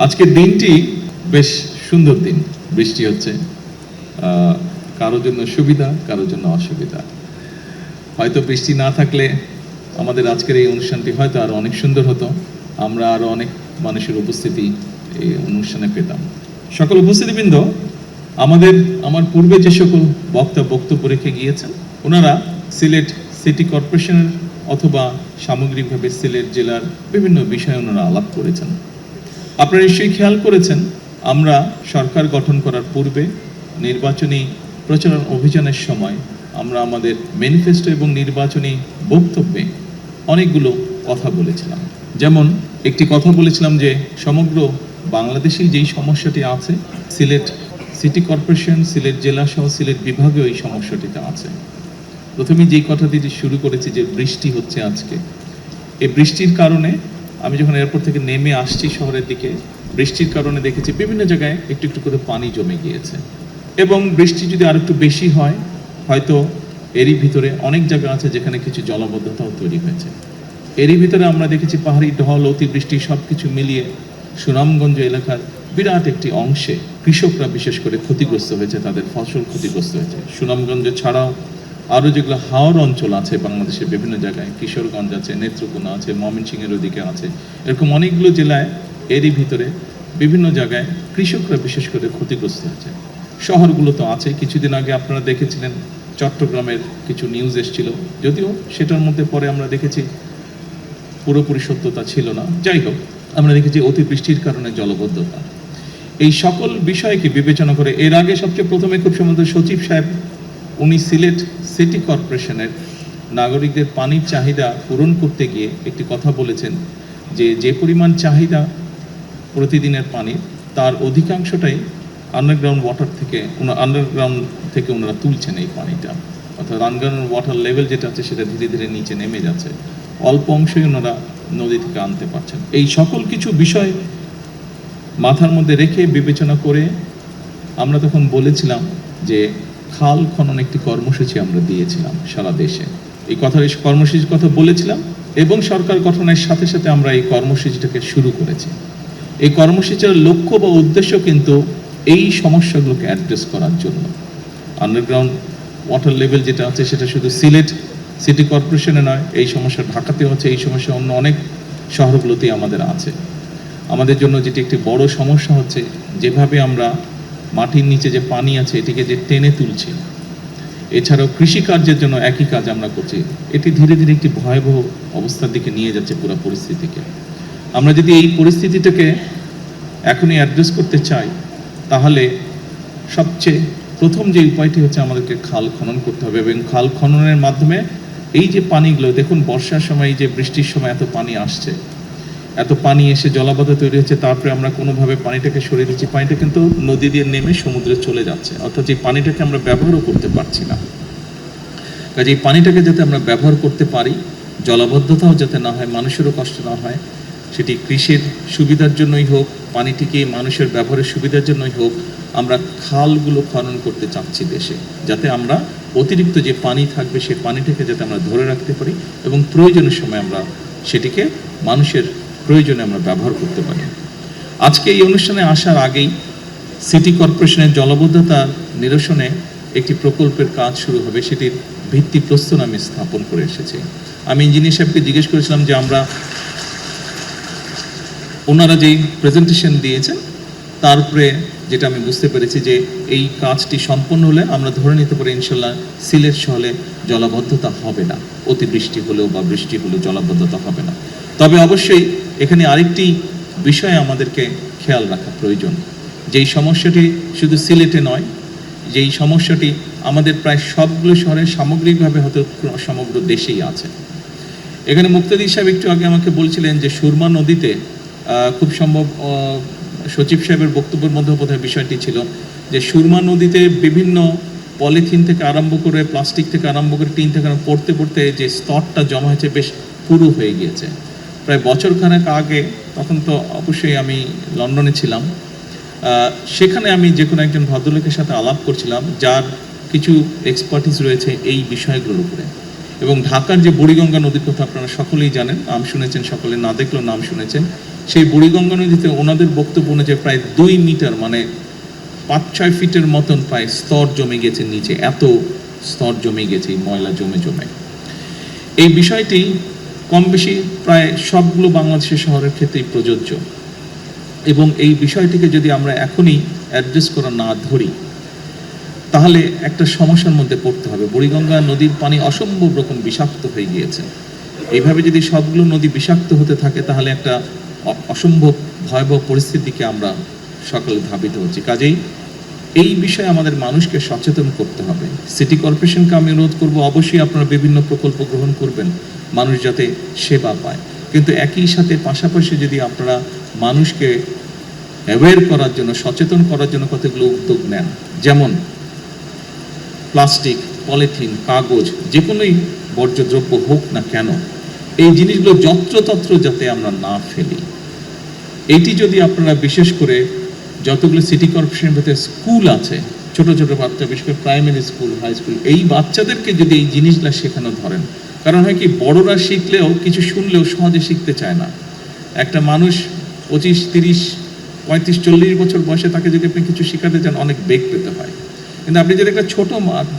আজকের দিনটি বেশ সুন্দর দিন। বৃষ্টি হচ্ছে, কারোর জন্য সুবিধা, কারোর জন্য অসুবিধা। হয়তো বৃষ্টি না থাকলে আমাদের আজকের এই অনুষ্ঠানটি হয়তো আরো অনেক সুন্দর হতো, আমরা আরো অনেক মানুষের উপস্থিতি এই অনুষ্ঠানে পেতাম। সকল উপস্থিতিবৃন্দ, আমার পূর্বে যে সকল বক্তব্য রেখে গিয়েছেন, ওনারা সিলেট সিটি কর্পোরেশনের অথবা সামগ্রিকভাবে সিলেট জেলার বিভিন্ন বিষয়ে ওনারা আলাপ করেছেন। আপনারা নিশ্চয়ই খেয়াল করেছেন, আমরা সরকার গঠন করার পূর্বে নির্বাচনী প্রচারণ অভিযানের সময় আমরা আমাদের ম্যানিফেস্টো এবং নির্বাচনী বক্তব্যে অনেকগুলো কথা বলেছিলাম। যেমন একটি কথা বলেছিলাম যে সমগ্র বাংলাদেশেই যেই সমস্যাটি আছে, সিলেট সিটি কর্পোরেশন, সিলেট জেলা সহ সিলেট বিভাগেও এই সমস্যাটিতে আছে। প্রথমে যেই কথাটি শুরু করেছি যে বৃষ্টি হচ্ছে আজকে, এই বৃষ্টির কারণে আমি যখন এয়ারপোর্ট থেকে নেমে আসছি শহরের দিকে, বৃষ্টির কারণে দেখেছি বিভিন্ন জায়গায় একটু একটু করে পানি জমে গিয়েছে। এবং বৃষ্টি যদি আর একটু বেশি হয়, হয়তো এরই ভিতরে অনেক জায়গা আছে যেখানে কিছু জলাবদ্ধতাও তৈরি হয়েছে। এরই ভিতরে আমরা দেখেছি পাহাড়ি ঢল, অতিবৃষ্টি সব কিছু মিলিয়ে সুনামগঞ্জ এলাকার বিরাট একটি অংশে কৃষকরা বিশেষ করে ক্ষতিগ্রস্ত হয়েছে, তাদের ফসল ক্ষতিগ্রস্ত হয়েছে। সুনামগঞ্জ ছাড়াও আরও যেগুলো হাওর অঞ্চল আছে বাংলাদেশের বিভিন্ন জায়গায়, কিশোরগঞ্জ আছে, নেত্রকোনা আছে, ময়মনসিংহের ওদিকে আছে, এরকম অনেকগুলো জেলায় এরই ভিতরে বিভিন্ন জায়গায় কৃষকরা বিশেষ করে ক্ষতিগ্রস্ত হয়েছে। শহরগুলো তো আছে। কিছুদিন আগে আপনারা দেখেছিলেন চট্টগ্রামের কিছু নিউজ এসেছিল, যদিও সেটার মধ্যে পরে আমরা দেখেছি পুরোপুরি সত্যতা ছিল না। যাই হোক, আমরা দেখেছি অতিবৃষ্টির কারণে জলবদ্ধতা। এই সকল বিষয়কে বিবেচনা করে এর আগে সবচেয়ে প্রথমে খুব সম্ভবত সচিব সাহেব উনি সিলেট সিটি কর্পোরেশনের নাগরিকদের পানির চাহিদা পূরণ করতে গিয়ে একটি কথা বলেছেন যে পরিমাণ চাহিদা প্রতিদিনের পানির, তার অধিকাংশটাই আন্ডারগ্রাউন্ড থেকে ওনারা তুলছেন এই পানিটা। অর্থাৎ আন্ডারগ্রাউন্ড ওয়াটার লেভেল যেটা আছে সেটা ধীরে ধীরে নিচে নেমে যাচ্ছে, অল্প অংশই ওনারা নদী থেকে আনতে পারছেন। এই সকল কিছু বিষয় মাথার মধ্যে রেখে বিবেচনা করে আমরা তখন বলেছিলাম যে খাল খনন একটি কর্মসূচি আমরা দিয়েছিলাম সারা দেশে। এই কর্মসূচির কথা বলেছিলাম এবং সরকার গঠনের সাথে সাথে আমরা এই কর্মসূচিটাকে শুরু করেছি। এই কর্মসূচির লক্ষ্য বা উদ্দেশ্য কিন্তু এই সমস্যাগুলোকে অ্যাড্রেস করার জন্য। আন্ডারগ্রাউন্ড ওয়াটার লেভেল যেটা আছে সেটা শুধু সিলেট সিটি কর্পোরেশনে নয়, এই সমস্যা ঢাকাতেও আছে, এই সমস্যা অন্য অনেক শহরগুলোতেই আমাদের আছে। আমাদের জন্য যেটি একটি বড় সমস্যা হচ্ছে, যেভাবে আমরা মাটির নিচে যে পানি আছে এটিকে যে টেনে তুলছি, এছাড়াও কৃষিকার্যের জন্য একই কাজ আমরা করছি, এটি ধীরে ধীরে একটি ভয়াবহ অবস্থার দিকে নিয়ে যাচ্ছে পুরো পরিস্থিতিকে। আমরা যদি এই পরিস্থিতিটাকে এখনই অ্যাড্রেস করতে চাই, তাহলে সবচেয়ে প্রথম যে উপায়টি হচ্ছে আমাদেরকে খাল খনন করতে হবে। এবং খাল খননের মাধ্যমে এই যে পানিগুলো, দেখুন বর্ষার সময় যে বৃষ্টির সময় এত পানি আসছে, এত পানি এসে জলাবদ্ধ তৈরি হচ্ছে, তারপরে আমরা কোনোভাবে পানিটাকে সরিয়ে দিচ্ছি, পানিটা কিন্তু নদী দিয়ে নেমে সমুদ্রে চলে যাচ্ছে, অর্থাৎ এই পানিটাকে আমরা ব্যবহারও করতে পারছি না। কাজে এই পানিটাকে যাতে আমরা ব্যবহার করতে পারি, জলাবদ্ধতাও যাতে না হয়, মানুষেরও কষ্ট না হয়, সেটি কৃষির সুবিধার জন্যই হোক, পানিটিকে মানুষের ব্যবহারের সুবিধার জন্যই হোক, আমরা খালগুলো খনন করতে চাচ্ছি দেশে, যাতে আমরা অতিরিক্ত যে পানি থাকবে সেই পানিটাকে যাতে আমরা ধরে রাখতে পারি এবং প্রয়োজনের সময় আমরা সেটিকে মানুষের প্রয়োজনে আমরা ব্যবহার করতে পারি। আজকে এই অনুষ্ঠানে আসার আগেই সিটি কর্পোরেশনের জলাবদ্ধতা নিরসনে একটি প্রকল্পের কাজ শুরু হবে, সেটির ভিত্তিপ্রস্তর আমি স্থাপন করে এসেছি। আমি ইঞ্জিনিয়ার সাহেবকে জিজ্ঞেস করেছিলাম যে ওনারা যেই প্রেজেন্টেশন দিয়েছেন তারপরে যেটা আমি বুঝতে পেরেছি যে এই কাজটি সম্পন্ন হলে আমরা ধরে নিতে পারি ইনশাল্লাহ সিলেট শহরে জলাবদ্ধতা হবে না, অতিবৃষ্টি হলেও বা বৃষ্টি হলেও জলাবদ্ধতা হবে না। তবে অবশ্যই এখানে আরেকটি বিষয় আমাদেরকে খেয়াল রাখা প্রয়োজন, যেই সমস্যাটি শুধু সিলেটে নয়, যেই সমস্যাটি আমাদের প্রায় সবগুলো শহরে সামগ্রিকভাবে হয়তো সমগ্র দেশেই আছে। এখানে মুক্তাদি সাহেব একটু আগে আমাকে বলছিলেন যে সুরমা নদীতে খুব সম্ভব সচিব সাহেবের বক্তব্যের মধ্যে বোধহয় বিষয়টি ছিল যে সুরমা নদীতে বিভিন্ন পলিথিন থেকে আরম্ভ করে, প্লাস্টিক থেকে আরম্ভ করে, টিন থেকে পড়তে পড়তে যে স্তরটা জমা হয়েছে বেশ পুরু হয়ে গিয়েছে। প্রায় বছরখানেক আগে, তখন তো অবশ্যই আমি লন্ডনে ছিলাম, সেখানে আমি যে কোনো একজন ভদ্রলোকের সাথে আলাপ করছিলাম যার কিছু এক্সপার্টিস রয়েছে এই বিষয়গুলোর উপরে। এবং ঢাকার যে বুড়িগঙ্গা নদীর কথা আপনারা সকলেই জানেন, নাম শুনেছেন, সকলে না দেখলেও নাম শুনেছেন, সেই বুড়িগঙ্গা নদীতে ওনাদের বক্তব্য অনুযায়ী প্রায় 2 মিটার মানে 5-6 ফিটের মতন প্রায় স্তর জমে গেছে নিচে, এত স্তর জমে গেছে ময়লা জমে জমে। এই বিষয়টি কম বেশি প্রায় সবগুলো বাংলাদেশের শহরের ক্ষেত্রেই প্রযোজ্য, এবং এই বিষয়টিকে যদি আমরা এখনই অ্যাড্রেস করা না ধরি তাহলে একটা সমস্যার মধ্যে পড়তে হবে। বুড়িগঙ্গা নদীর পানি অসম্ভব রকম বিষাক্ত হয়ে গিয়েছে। এইভাবে যদি সবগুলো নদী বিষাক্ত হতে থাকে তাহলে একটা অসম্ভব ভয়াবহ পরিস্থিতিকে আমরা সকলে ধাবিত হচ্ছি। কাজেই এই বিষয়ে আমাদের মানুষকে সচেতন করতে হবে। সিটি কর্পোরেশনকে আমি অনুরোধ করব, অবশ্যই আপনারা বিভিন্ন প্রকল্প গ্রহণ করবেন মানুষ যাতে সেবা পায়, কিন্তু একই সাথে পাশাপাশি যদি আপনারা মানুষকে অ্যাওয়্যার করার জন্য, সচেতন করার জন্য কতগুলো উদ্যোগ নেন, যেমন প্লাস্টিক, পলিথিন, কাগজ, যে কোনোই বর্জ্যদ্রব্য হোক না কেন, এই জিনিসগুলো যত্রতত্র যাতে আমরা না ফেলি। এইটি যদি আপনারা বিশেষ করে যতগুলো সিটি কর্পোরেশনের ভেতরে স্কুল আছে, ছোট ছোট বাচ্চা, বিশেষ করে প্রাইমারি স্কুল, হাই স্কুল, এই বাচ্চাদেরকে যদি এই জিনিসগুলো শেখানো ধরেন, কারণ হয় কি বড়রা শিখলেও কিছু শুনলেও সহজে শিখতে চায় না। একটা মানুষ 25, 30, 35, 40 বছর বয়সে তাকে যদি আপনি কিছু শেখাতে চান অনেক বেগ পেতে হয়, কিন্তু আপনি যদি একটা ছোট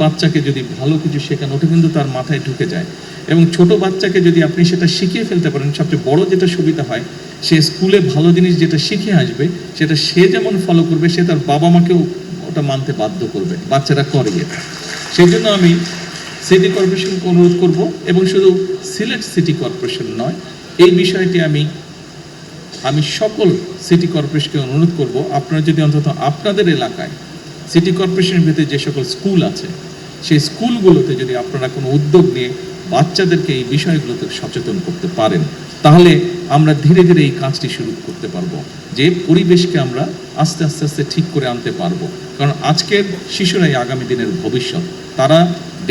বাচ্চাকে যদি ভালো কিছু শেখান ওটা কিন্তু তার মাথায় ঢুকে যায়, এবং ছোট বাচ্চাকে যদি আপনি সেটা শিখিয়ে ফেলতে পারেন, সবচেয়ে বড় যেটা সুবিধা হয় সে স্কুলে ভালো জিনিস যেটা শিখে আসবে সেটা সে যেমন ফলো করবে, সে তার বাবা মাকেও ওটা মানতে বাধ্য করবে। বাচ্চারা করে এটা। সেই জন্য আমি সিটি কর্পোরেশনকে অনুরোধ করব, এবং শুধু সিলেট সিটি কর্পোরেশন নয়, এই বিষয়টি আমি সকল সিটি কর্পোরেশনকে অনুরোধ করব, আপনারা যদি অন্তত আপনাদের এলাকায় সিটি কর্পোরেশনের ভিতরে যে সকল স্কুল আছে সেই স্কুলগুলোতে যদি আপনারা কোনো উদ্যোগ নিয়ে বাচ্চাদেরকে এই বিষয়গুলোতে সচেতন করতে পারেন, তাহলে আমরা ধীরে ধীরে এই কাজটি শুরু করতে পারবো, যে পরিবেশকে আমরা আস্তে আস্তে আস্তে ঠিক করে আনতে পারবো। কারণ আজকের শিশুরাই আগামী দিনের ভবিষ্যৎ। তারা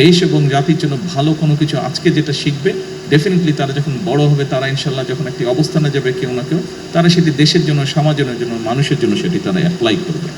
দেশ এবং জাতির জন্য ভালো কোনো কিছু আজকে যেটা শিখবে, ডেফিনেটলি তারা যখন বড় হবে, তারা ইনশাল্লাহ যখন একটি অবস্থানে যাবে কেউ না কেউ, তারা সেটি দেশের জন্য, সমাজের জন্য, মানুষের জন্য সেটি তারা অ্যাপ্লাই করবে।